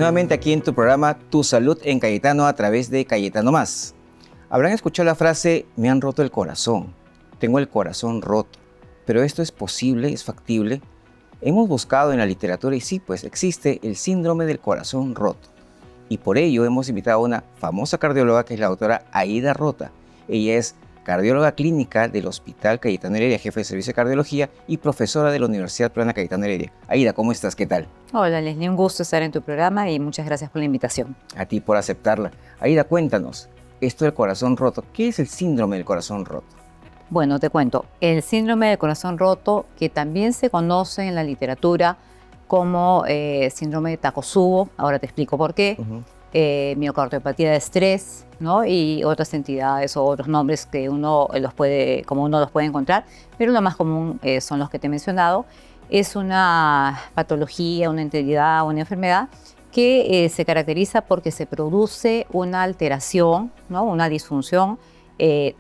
Nuevamente aquí en tu programa Tu Salud en Cayetano a través de Cayetano Más. Habrán escuchado la frase, me han roto el corazón, tengo el corazón roto. Pero esto es posible, es factible. Hemos buscado en la literatura y sí, pues existe el síndrome del corazón roto. Y por ello hemos invitado a una famosa cardióloga que es la doctora Aida Rota. Ella es cardióloga clínica del Hospital Cayetano Heredia, jefe de servicio de cardiología y profesora de la Universidad Peruana Cayetano Heredia. Aida, ¿cómo estás? ¿Qué tal? Hola Leslie, un gusto estar en tu programa y muchas gracias por la invitación. A ti por aceptarla. Aida, cuéntanos, esto del corazón roto, ¿qué es el síndrome del corazón roto? Bueno, te cuento, el síndrome del corazón roto, que también se conoce en la literatura como síndrome de Takotsubo, ahora te explico por qué, miocardiopatía de estrés, ¿no? Y otras entidades o otros nombres que uno los puede encontrar, pero lo más común son los que te he mencionado. Es una patología, una entidad, una enfermedad que se caracteriza porque se produce una alteración, ¿no? Una disfunción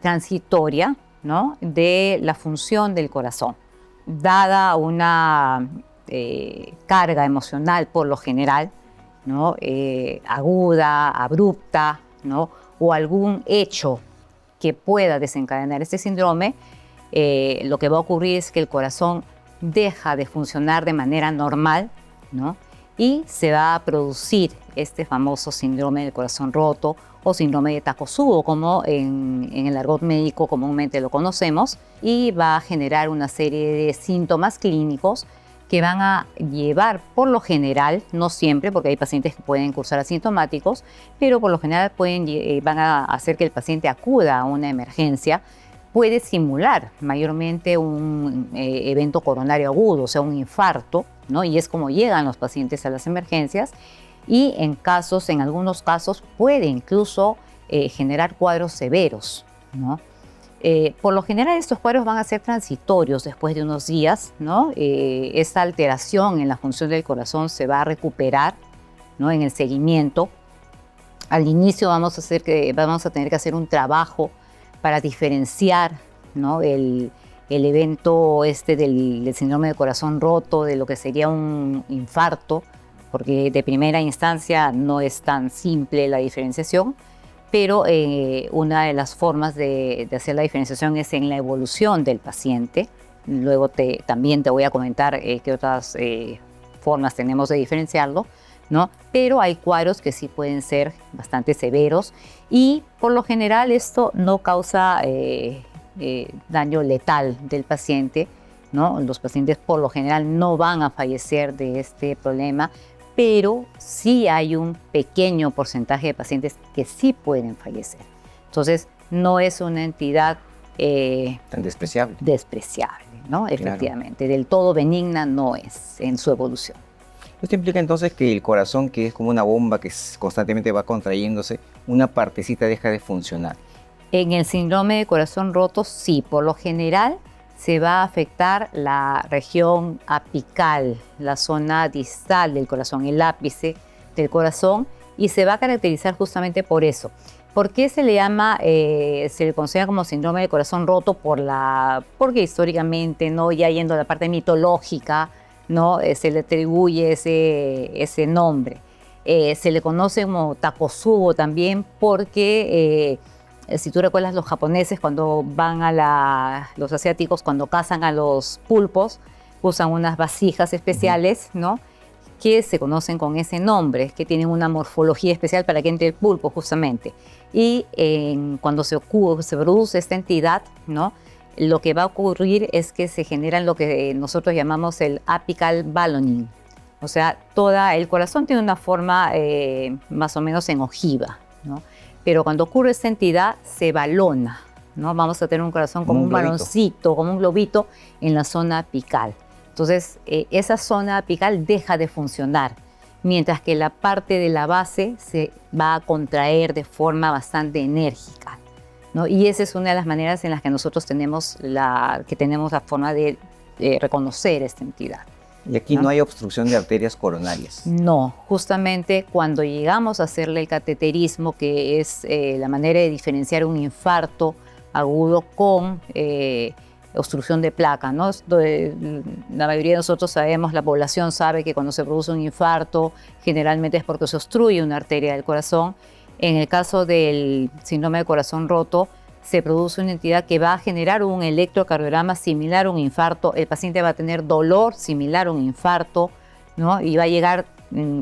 transitoria, ¿no? De la función del corazón, dada una carga emocional por lo general, ¿no? Aguda, abrupta, ¿no? O algún hecho que pueda desencadenar este síndrome, lo que va a ocurrir es que el corazón deja de funcionar de manera normal, ¿no? Y se va a producir este famoso síndrome del corazón roto o síndrome de Takotsubo, como en el argot médico comúnmente lo conocemos, y va a generar una serie de síntomas clínicos que van a llevar, por lo general, no siempre, porque hay pacientes que pueden cursar asintomáticos, pero por lo general van a hacer que el paciente acuda a una emergencia. Puede simular mayormente un evento coronario agudo, o sea, un infarto, ¿no? Y es como llegan los pacientes a las emergencias, y en algunos casos puede incluso generar cuadros severos, ¿no? Por lo general estos cuadros van a ser transitorios después de unos días, ¿no? Esta alteración en la función del corazón se va a recuperar, ¿no? En el seguimiento. Al inicio vamos a tener que hacer un trabajo para diferenciar, ¿no? el evento del síndrome de corazón roto de lo que sería un infarto, porque de primera instancia no es tan simple la diferenciación, pero una de las formas de hacer la diferenciación es en la evolución del paciente. Luego también te voy a comentar qué otras formas tenemos de diferenciarlo, ¿no? Pero hay cuadros que sí pueden ser bastante severos y por lo general esto no causa daño letal del paciente, ¿no? Los pacientes por lo general no van a fallecer de este problema, pero sí hay un pequeño porcentaje de pacientes que sí pueden fallecer. Entonces, no es una entidad tan despreciable, ¿no? Claro. Efectivamente, del todo benigna no es en su evolución. Esto implica entonces que el corazón, que es como una bomba que constantemente va contrayéndose, una partecita deja de funcionar. En el síndrome de corazón roto, sí, por lo general se va a afectar la región apical, la zona distal del corazón, el ápice del corazón, y se va a caracterizar justamente por eso. ¿Por qué se le considera como síndrome de corazón roto? Porque históricamente, ¿no? Ya yendo a la parte mitológica, ¿no? Se le atribuye ese nombre. Se le conoce como Takotsubo también porque si tú recuerdas, los japoneses cuando los asiáticos cuando cazan a los pulpos usan unas vasijas especiales, ¿no? Que se conocen con ese nombre, que tienen una morfología especial para que entre el pulpo justamente. Y cuando se produce esta entidad, ¿no? Lo que va a ocurrir es que se generan lo que nosotros llamamos el apical ballooning. O sea, el corazón tiene una forma más o menos en ojiva, ¿no? Pero cuando ocurre esta entidad, se balona, ¿no? Vamos a tener un corazón como un baloncito, como un globito en la zona apical. Entonces, esa zona apical deja de funcionar, mientras que la parte de la base se va a contraer de forma bastante enérgica, ¿no? Y esa es una de las maneras en las que nosotros tenemos la forma de reconocer esta entidad. Y aquí no hay obstrucción de arterias coronarias. No, justamente cuando llegamos a hacerle el cateterismo, que es la manera de diferenciar un infarto agudo con obstrucción de placa, ¿no? La mayoría de nosotros sabemos, la población sabe que cuando se produce un infarto, generalmente es porque se obstruye una arteria del corazón. En el caso del síndrome de corazón roto, se produce una entidad que va a generar un electrocardiograma similar a un infarto. El paciente va a tener dolor similar a un infarto, ¿no? Y va a llegar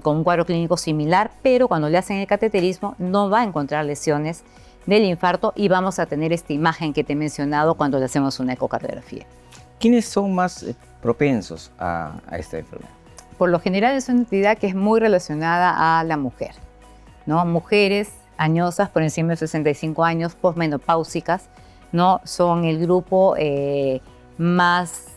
con un cuadro clínico similar, pero cuando le hacen el cateterismo no va a encontrar lesiones del infarto y vamos a tener esta imagen que te he mencionado cuando le hacemos una ecocardiografía. ¿Quiénes son más propensos a esta enfermedad? Por lo general es una entidad que es muy relacionada a la mujer, ¿no? Mujeres añosas por encima de 65 años, posmenopáusicas, ¿no? Son el grupo más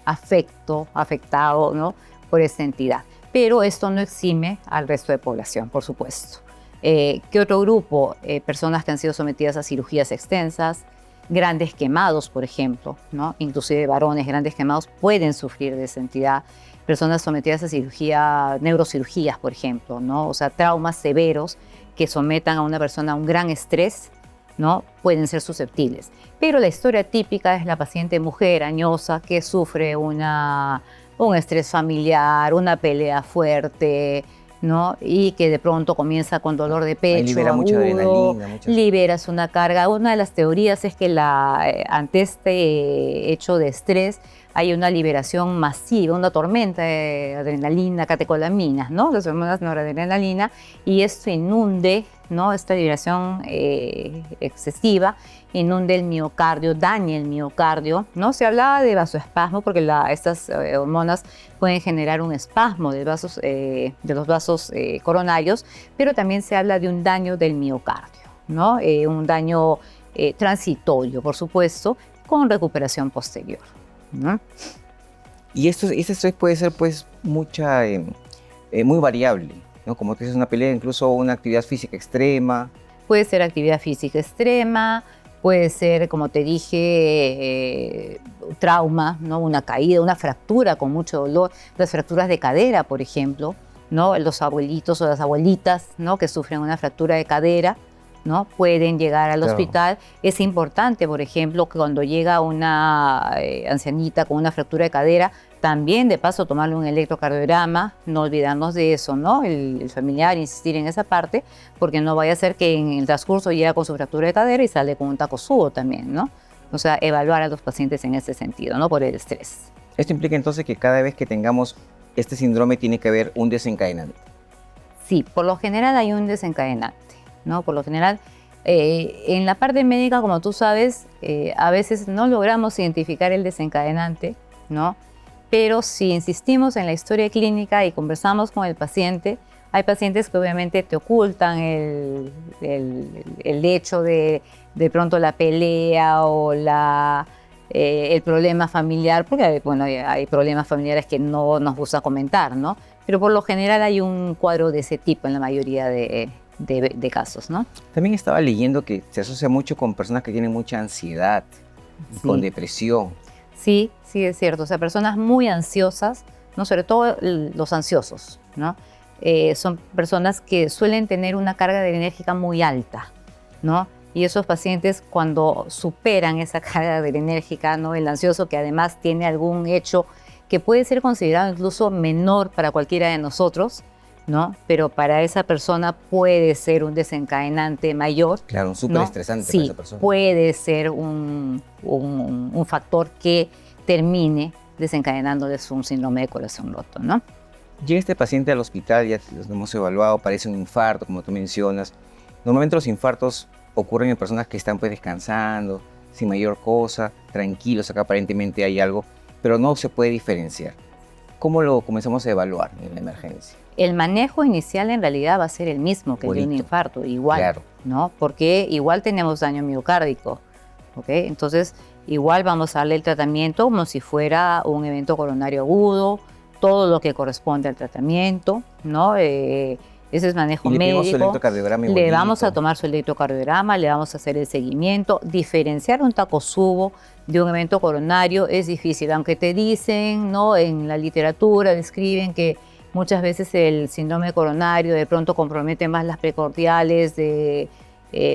afectado, ¿no? Por esta entidad. Pero esto no exime al resto de población, por supuesto. ¿Qué otro grupo? Personas que han sido sometidas a cirugías extensas, grandes quemados, por ejemplo, ¿no? Inclusive varones grandes quemados pueden sufrir de esta entidad. Personas sometidas a neurocirugías, por ejemplo, ¿no? O sea, traumas severos que sometan a una persona a un gran estrés, ¿no? Pueden ser susceptibles. Pero la historia típica es la paciente mujer añosa que sufre un estrés familiar, una pelea fuerte, ¿no? Y que de pronto comienza con dolor de pecho, libera mucha adrenalina. Liberas una carga. Una de las teorías es que ante este hecho de estrés hay una liberación masiva, una tormenta de adrenalina, catecolaminas, ¿no? Las hormonas noradrenalina, y esto inunde, ¿no? Esta liberación excesiva inunde el miocardio, daña el miocardio, ¿no? Se hablaba de vasoespasmo porque estas hormonas pueden generar un espasmo de los vasos coronarios, pero también se habla de un daño del miocardio, ¿no? Un daño transitorio, por supuesto, con recuperación posterior, ¿no? Y este estrés puede ser pues muy variable, ¿no? Como tú dices, una pelea, incluso una actividad física extrema. Puede ser actividad física extrema, puede ser, como te dije, trauma, ¿no? Una caída, una fractura con mucho dolor, las fracturas de cadera, por ejemplo, ¿no? Los abuelitos o las abuelitas, ¿no? Que sufren una fractura de cadera, ¿no? Pueden llegar al hospital. Es importante, por ejemplo, que cuando llega una ancianita con una fractura de cadera, también de paso tomarle un electrocardiograma, no olvidarnos de eso, ¿no? El familiar, insistir en esa parte, porque no vaya a ser que en el transcurso llega con su fractura de cadera y sale con un Takotsubo también, ¿no? O sea, evaluar a los pacientes en ese sentido, ¿no? Por el estrés. Esto implica entonces que cada vez que tengamos este síndrome tiene que haber un desencadenante. Sí, por lo general hay un desencadenante, ¿no? Por lo general, en la parte médica, como tú sabes, a veces no logramos identificar el desencadenante, ¿no? Pero si insistimos en la historia clínica y conversamos con el paciente, hay pacientes que obviamente te ocultan el hecho de pronto la pelea o el problema familiar, porque bueno, hay problemas familiares que no nos gusta comentar, ¿no? Pero por lo general hay un cuadro de ese tipo en la mayoría de casos, ¿no? También estaba leyendo que se asocia mucho con personas que tienen mucha ansiedad, Sí. con depresión. Sí, sí, es cierto. O sea, personas muy ansiosas, ¿no? Sobre todo los ansiosos, ¿no? Son personas que suelen tener una carga adrenérgica muy alta, ¿no? Y esos pacientes, cuando superan esa carga adrenérgica, ¿no? El ansioso que además tiene algún hecho que puede ser considerado incluso menor para cualquiera de nosotros, ¿no? Pero para esa persona puede ser un desencadenante mayor. Claro, un superestresante Sí, para esa persona. puede ser un factor que termine desencadenándoles un síndrome de corazón roto, ¿no? Llega este paciente al hospital, ya los hemos evaluado, parece un infarto, como tú mencionas. Normalmente los infartos ocurren en personas que están pues descansando, sin mayor cosa, tranquilos, acá aparentemente hay algo, pero no se puede diferenciar. ¿Cómo lo comenzamos a evaluar en la emergencia? El manejo inicial en realidad va a ser el mismo que el de un Igualito. infarto, igual, Claro. ¿no? Porque igual tenemos daño miocárdico, ¿ok? Entonces, igual vamos a darle el tratamiento como si fuera un evento coronario agudo, todo lo que corresponde al tratamiento, ¿no? Ese es manejo Y le pedimos su médico. electrocardiograma Le igualito. vamos a tomar su electrocardiograma, le vamos a hacer el seguimiento. Diferenciar un Takotsubo de un evento coronario es difícil, aunque te dicen, ¿no? En la literatura describen que muchas veces el síndrome coronario de pronto compromete más las precordiales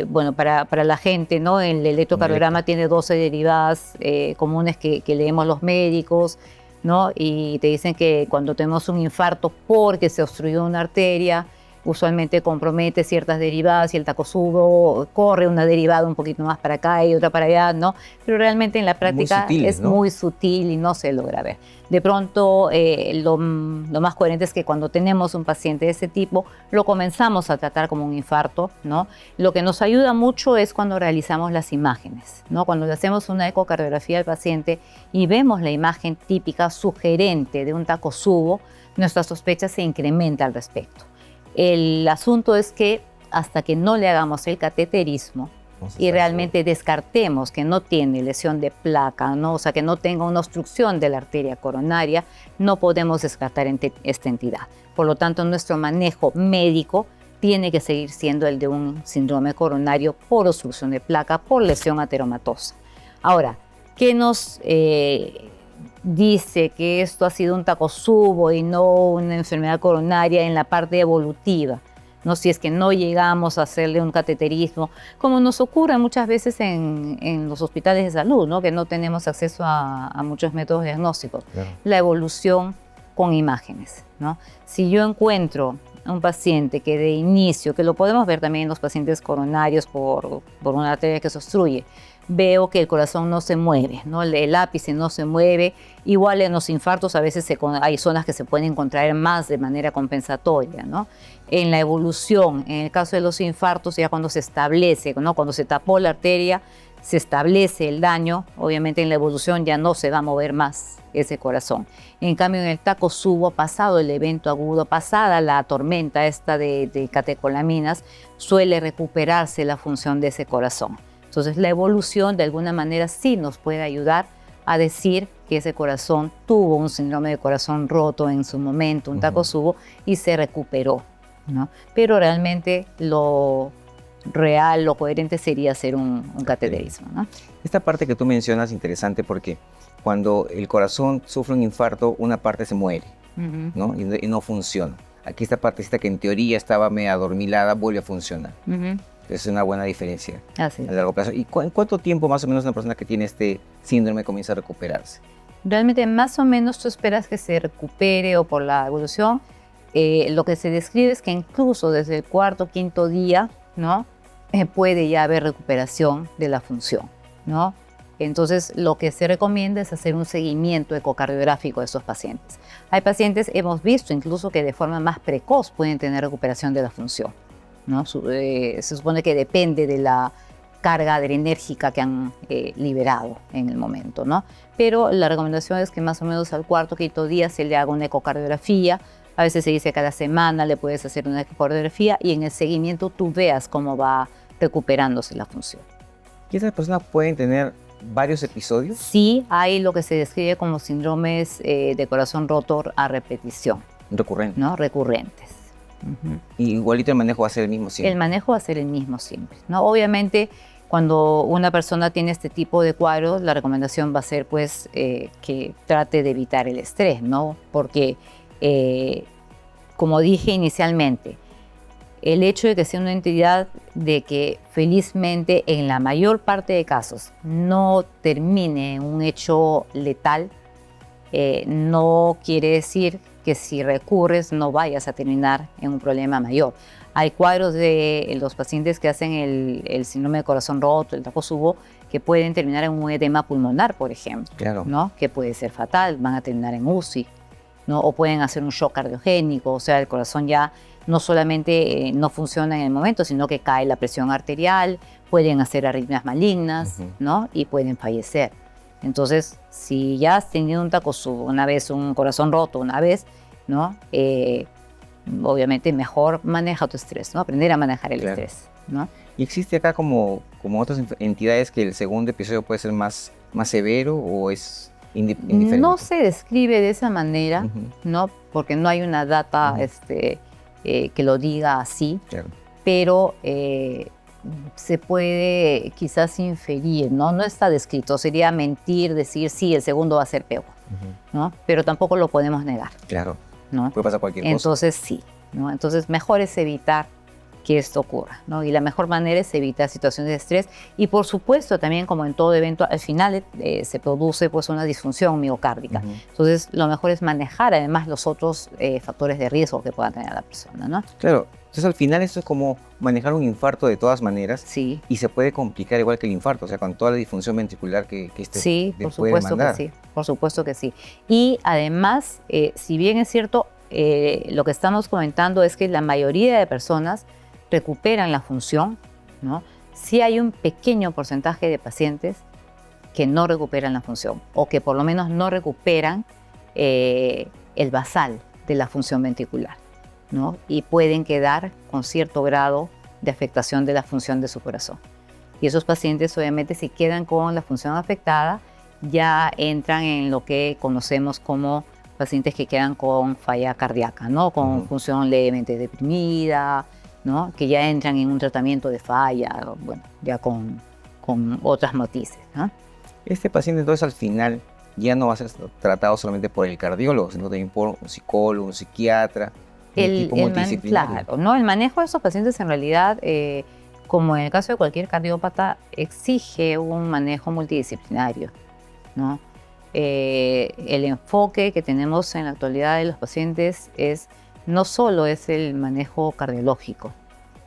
bueno, para la gente, ¿no? El electrocardiograma tiene 12 derivadas comunes que leemos los médicos, ¿no? Y te dicen que cuando tenemos un infarto porque se obstruyó una arteria, usualmente compromete ciertas derivadas y el Takotsubo corre una derivada un poquito más para acá y otra para allá, ¿no? Pero realmente en la práctica es muy sutil y no se logra ver. De pronto, lo más coherente es que cuando tenemos un paciente de ese tipo, lo comenzamos a tratar como un infarto, ¿no? Lo que nos ayuda mucho es cuando realizamos las imágenes, ¿no? Cuando le hacemos una ecocardiografía al paciente y vemos la imagen típica sugerente de un Takotsubo, nuestra sospecha se incrementa al respecto. El asunto es que hasta que no le hagamos el cateterismo y realmente descartemos que no tiene lesión de placa, ¿no? O sea, que no tenga una obstrucción de la arteria coronaria, no podemos descartar esta entidad. Por lo tanto, nuestro manejo médico tiene que seguir siendo el de un síndrome coronario por obstrucción de placa, por lesión ateromatosa. Ahora, ¿qué nos dice que esto ha sido un Takotsubo y no una enfermedad coronaria en la parte evolutiva? ¿No? Si es que no llegamos a hacerle un cateterismo, como nos ocurre muchas veces en los hospitales de salud, ¿no? Que no tenemos acceso a muchos métodos diagnósticos. Claro. La evolución con imágenes, ¿no? Si yo encuentro un paciente que de inicio, que lo podemos ver también en los pacientes coronarios por una arteria que se obstruye, veo que el corazón no se mueve, ¿no? El ápice no se mueve. Igual en los infartos a veces hay zonas que se pueden contraer más de manera compensatoria, ¿no? En la evolución, en el caso de los infartos, ya cuando se establece, ¿no? Cuando se tapó la arteria, se establece el daño, obviamente en la evolución ya no se va a mover más ese corazón. En cambio, en el Takotsubo, pasado el evento agudo, pasada la tormenta esta de catecolaminas, suele recuperarse la función de ese corazón. Entonces, la evolución de alguna manera sí nos puede ayudar a decir que ese corazón tuvo un síndrome de corazón roto en su momento, un Takotsubo, y se recuperó, ¿no? Pero realmente lo real, lo coherente sería hacer un cateterismo, ¿no? Esta parte que tú mencionas es interesante porque cuando el corazón sufre un infarto, una parte se muere, ¿no? Y no funciona. Aquí esta partecita que en teoría estaba medio adormilada vuelve a funcionar. Es una buena diferencia a largo plazo. ¿Y en cuánto tiempo más o menos una persona que tiene este síndrome comienza a recuperarse? Realmente más o menos tú esperas que se recupere o por la evolución. Lo que se describe es que incluso desde el cuarto, quinto día, ¿no? Puede ya haber recuperación de la función, ¿no? Entonces, lo que se recomienda es hacer un seguimiento ecocardiográfico de estos pacientes. Hay pacientes, hemos visto incluso que de forma más precoz pueden tener recuperación de la función, ¿no? Se supone que depende de la carga adrenérgica que han liberado en el momento, ¿no? Pero la recomendación es que más o menos al cuarto, quinto día se le haga una ecocardiografía. A veces se dice cada semana le puedes hacer una ecocardiografía y en el seguimiento tú veas cómo va recuperándose la función. ¿Y esas personas pueden tener varios episodios? Sí, hay lo que se describe como síndromes de corazón roto a repetición. Recurrentes. ¿No? Recurrentes. Y igualito el manejo va a ser el mismo siempre. El manejo va a ser el mismo siempre, ¿no? Obviamente, cuando una persona tiene este tipo de cuadros, la recomendación va a ser pues que trate de evitar el estrés, ¿no? Porque, como dije inicialmente, el hecho de que sea una entidad de que felizmente en la mayor parte de casos no termine en un hecho letal, no quiere decir que si recurres no vayas a terminar en un problema mayor. Hay cuadros de los pacientes que hacen el síndrome de corazón roto, el Takotsubo, que pueden terminar en un edema pulmonar, por ejemplo, claro, ¿no? Que puede ser fatal, van a terminar en UCI, ¿no? O pueden hacer un shock cardiogénico, o sea, el corazón ya no solamente no funciona en el momento, sino que cae la presión arterial, pueden hacer arritmias malignas, ¿no? Y pueden fallecer. Entonces, si ya has tenido un Takotsubo una vez, un corazón roto una vez, ¿no? Obviamente mejor maneja tu estrés, ¿no? Aprender a manejar el estrés, ¿no? ¿Y existe acá como otras entidades que el segundo episodio puede ser más severo o es indiferente? No se describe de esa manera, ¿no? Porque no hay una data que lo diga así, claro, pero se puede quizás inferir, ¿no? No está descrito, sería mentir decir sí, el segundo va a ser peor, ¿no? Pero tampoco lo podemos negar. Claro, ¿no? Puede pasar cualquier cosa. Entonces sí, ¿no? Entonces mejor es evitar que esto ocurra, ¿no? Y la mejor manera es evitar situaciones de estrés y, por supuesto, también como en todo evento, al final se produce pues una disfunción miocárdica. Entonces, lo mejor es manejar además los otros factores de riesgo que pueda tener la persona, ¿no? Claro. Entonces, al final esto es como manejar un infarto de todas maneras. Sí. Y se puede complicar igual que el infarto, o sea, con toda la disfunción ventricular que este sí, por puede supuesto demandar. que sí, por supuesto que sí. Y además, si bien es cierto, lo que estamos comentando es que la mayoría de personas recuperan la función, ¿no? Sí hay un pequeño porcentaje de pacientes que no recuperan la función o que por lo menos no recuperan el basal de la función ventricular, ¿no? Y pueden quedar con cierto grado de afectación de la función de su corazón. Y esos pacientes, obviamente, si quedan con la función afectada, ya entran en lo que conocemos como pacientes que quedan con falla cardíaca, ¿no? Con función levemente deprimida, ¿no? Que ya entran en un tratamiento de falla, bueno, ya con otras matices, ¿no? Este paciente, entonces, al final ya no va a ser tratado solamente por el cardiólogo, sino también por un psicólogo, un psiquiatra, un equipo multidisciplinario. Claro, ¿no? El manejo de esos pacientes, en realidad, como en el caso de cualquier cardiópata, exige un manejo multidisciplinario, ¿no? El enfoque que tenemos en la actualidad de los pacientes no solo es el manejo cardiológico,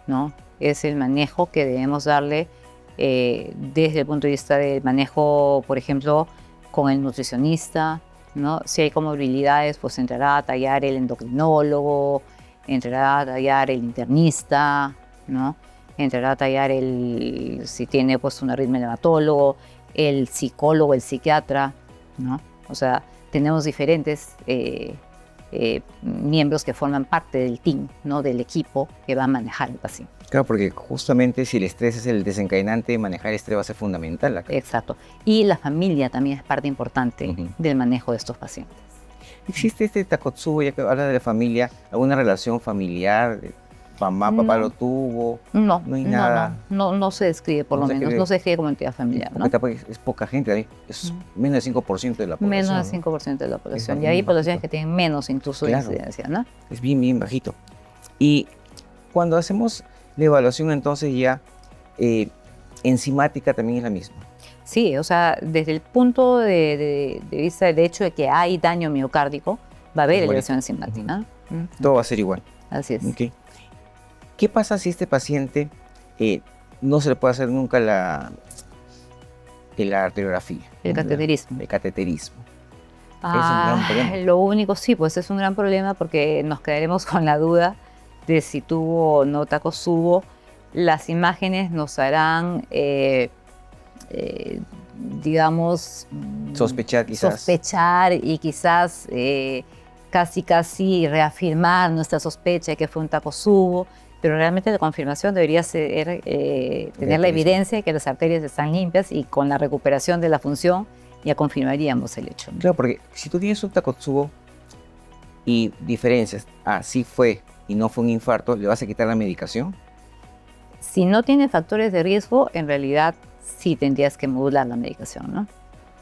¿no? Es el manejo que debemos darle desde el punto de vista del manejo, por ejemplo, con el nutricionista, ¿no? Si hay comorbilidades, pues entrará a tallar el endocrinólogo, entrará a tallar el internista, ¿no? Entrará a tallar si tiene pues un arritmia-hematólogo, el psicólogo, el psiquiatra, ¿no? O sea, tenemos diferentes miembros que forman parte del team, ¿no? Del equipo que va a manejar el paciente. Claro, porque justamente si el estrés es el desencadenante, manejar el estrés va a ser fundamental acá. Exacto. Y la familia también es parte importante del manejo de estos pacientes. ¿Existe este Takotsubo, ya que habla de la familia, alguna relación familiar? ¿Mamá, papá lo tuvo? No, no hay nada. No se describe, por lo menos. No se describe como entidad familiar, ¿no? Porque es poca gente, es menos del 5% de la población. Menos del 5% de la población. Y hay poblaciones que tienen menos incluso de incidencia, ¿no? Es bien, bien bajito. Y cuando hacemos la evaluación, entonces ya enzimática también es la misma. Sí, o sea, desde el punto de vista del hecho de que hay daño miocárdico, va a haber elevación enzimática. Todo va a ser igual. Así es. Okay. ¿Qué pasa si este paciente no se le puede hacer nunca la arteriografía? El cateterismo. El cateterismo. Es un gran problema. Lo único, sí, pues es un gran problema porque nos quedaremos con la duda de si tuvo o no Takotsubo. Las imágenes nos harán, digamos, sospechar quizás. Sospechar y quizás casi reafirmar nuestra sospecha de que fue un Takotsubo, pero realmente la confirmación debería ser tener la evidencia de que las arterias están limpias y con la recuperación de la función ya confirmaríamos el hecho, ¿no? Claro, porque si tú tienes un Takotsubo y diferencias, sí fue y no fue un infarto, ¿le vas a quitar la medicación? Si no tiene factores de riesgo, en realidad sí tendrías que modular la medicación, ¿no?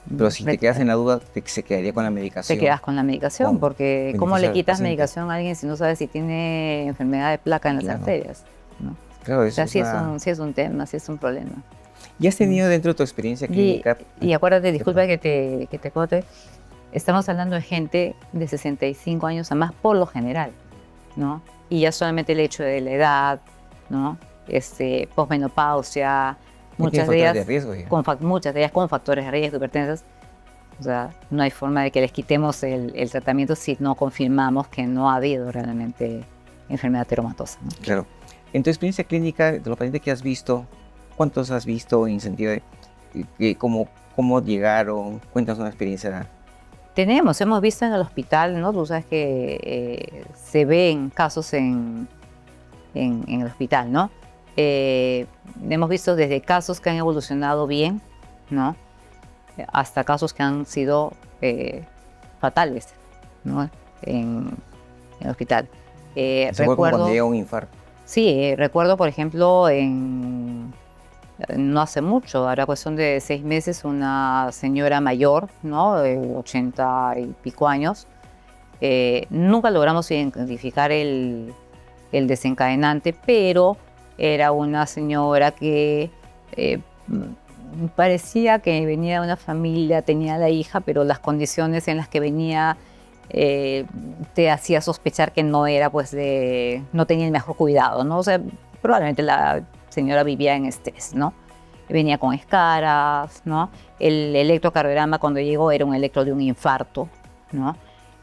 Pero si te quedas en la duda, se quedaría con la medicación. Te quedas con la medicación, porque ¿cómo le quitas medicación a alguien si no sabes si tiene enfermedad de placa en las arterias, ¿no? Claro, eso sí es un tema, sí es un problema. ¿Y has tenido dentro de tu experiencia clínica? Y acuérdate, disculpa que te corte, estamos hablando de gente de 65 años a más por lo general, ¿no? Y ya solamente el hecho de la edad, ¿no? Posmenopausia, muchas de ellas con factores de riesgo, hipertensas. O sea, no hay forma de que les quitemos el tratamiento si no confirmamos que no ha habido realmente enfermedad reumatosa, ¿no? Claro. En tu experiencia clínica, de los pacientes que has visto, ¿cuántos has visto en sentido de cómo llegaron? Cuéntanos una experiencia. Hemos visto en el hospital, ¿no? Tú sabes que se ven casos en el hospital, ¿no? Hemos visto desde casos que han evolucionado bien, ¿no? Hasta casos que han sido fatales, ¿no? En el hospital. Recuerdo cuando llega un infarto. Sí, recuerdo, por ejemplo, no hace mucho, ahora cuestión de 6 meses, una señora mayor, ¿no? De 80 y pico años. Nunca logramos identificar el el desencadenante, pero era una señora que parecía que venía de una familia, tenía la hija, pero las condiciones en las que venía te hacía sospechar que no era, pues, no tenía el mejor cuidado, ¿no? O sea, probablemente la señora vivía en estrés, ¿no? Venía con escaras, ¿no? El electrocardiograma cuando llegó era un electro de un infarto, ¿no?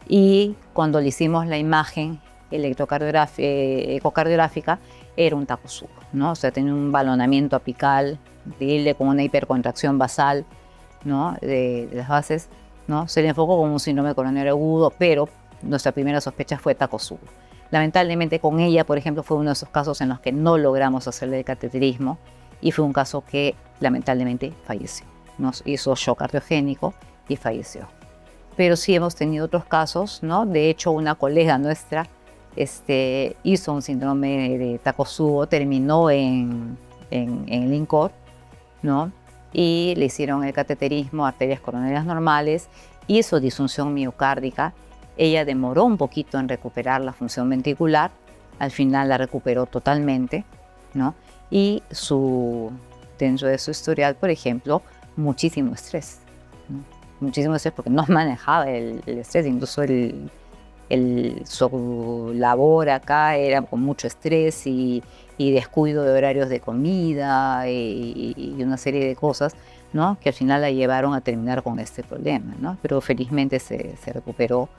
Y cuando le hicimos la imagen ecocardiográfica, era un Takotsubo, ¿no? O sea, tenía un balonamiento apical, con una hipercontracción basal, ¿no? De las bases, ¿no? Se le enfocó como un síndrome coronario agudo, pero nuestra primera sospecha fue Takotsubo. Lamentablemente con ella, por ejemplo, fue uno de esos casos en los que no logramos hacerle el cateterismo y fue un caso que lamentablemente falleció. Nos hizo shock cardiogénico y falleció. Pero sí hemos tenido otros casos, ¿no? De hecho, una colega nuestra hizo un síndrome de Takotsubo, terminó en el INCOR, ¿no? Y le hicieron el cateterismo, arterias coronarias normales, hizo disfunción miocárdica. Ella demoró un poquito en recuperar la función ventricular, al final la recuperó totalmente, ¿no? Y dentro de su historial, por ejemplo, muchísimo estrés, ¿no? Muchísimo estrés porque no manejaba el estrés, incluso su labor acá era con mucho estrés y descuido de horarios de comida y una serie de cosas, ¿no? Que al final la llevaron a terminar con este problema, ¿no? Pero felizmente se recuperó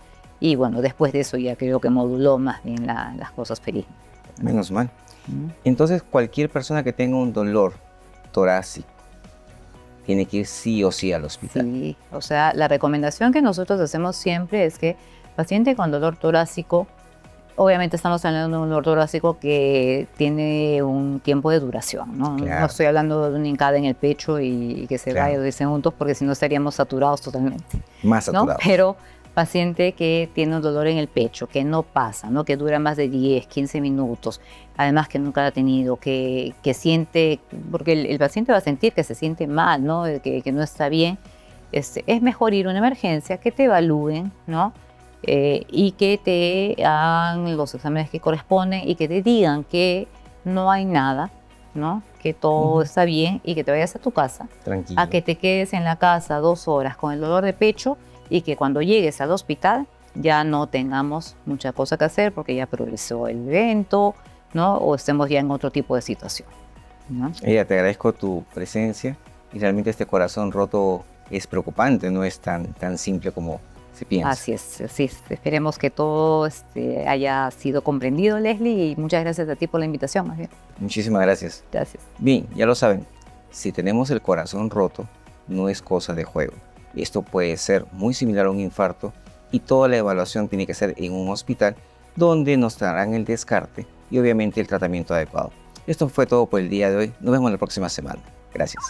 y bueno, después de eso ya creo que moduló más bien las cosas felizmente, ¿no? Menos mal. Entonces, cualquier persona que tenga un dolor torácico tiene que ir sí o sí al hospital. Sí, o sea, la recomendación que nosotros hacemos siempre es que paciente con dolor torácico, obviamente estamos hablando de un dolor torácico que tiene un tiempo de duración, ¿no? Claro. No estoy hablando de una hincada en el pecho y que se vaya de 10 segundos porque si no estaríamos saturados totalmente. Más saturados. ¿No? Pero paciente que tiene un dolor en el pecho, que no pasa, ¿no? Que dura más de 10, 15 minutos, además que nunca lo ha tenido, que siente, porque el paciente va a sentir que se siente mal, ¿no? Que no está bien. Es mejor ir a una emergencia, que te evalúen, ¿no? Y que te hagan los exámenes que corresponden y que te digan que no hay nada, ¿no? Que todo está bien y que te vayas a tu casa. Tranquilo. A que te quedes en la casa 2 horas con el dolor de pecho y que cuando llegues al hospital ya no tengamos mucha cosa que hacer porque ya progresó el evento, ¿no? O estemos ya en otro tipo de situación, ¿no? Ella, te agradezco tu presencia y realmente este corazón roto es preocupante, no es tan simple como se piensa. Así es, así es. Esperemos que todo haya sido comprendido, Leslie, y muchas gracias a ti por la invitación, más bien. Muchísimas gracias. Gracias. Bien, ya lo saben, si tenemos el corazón roto, no es cosa de juego. Esto puede ser muy similar a un infarto y toda la evaluación tiene que ser en un hospital donde nos darán el descarte y obviamente el tratamiento adecuado. Esto fue todo por el día de hoy. Nos vemos la próxima semana. Gracias.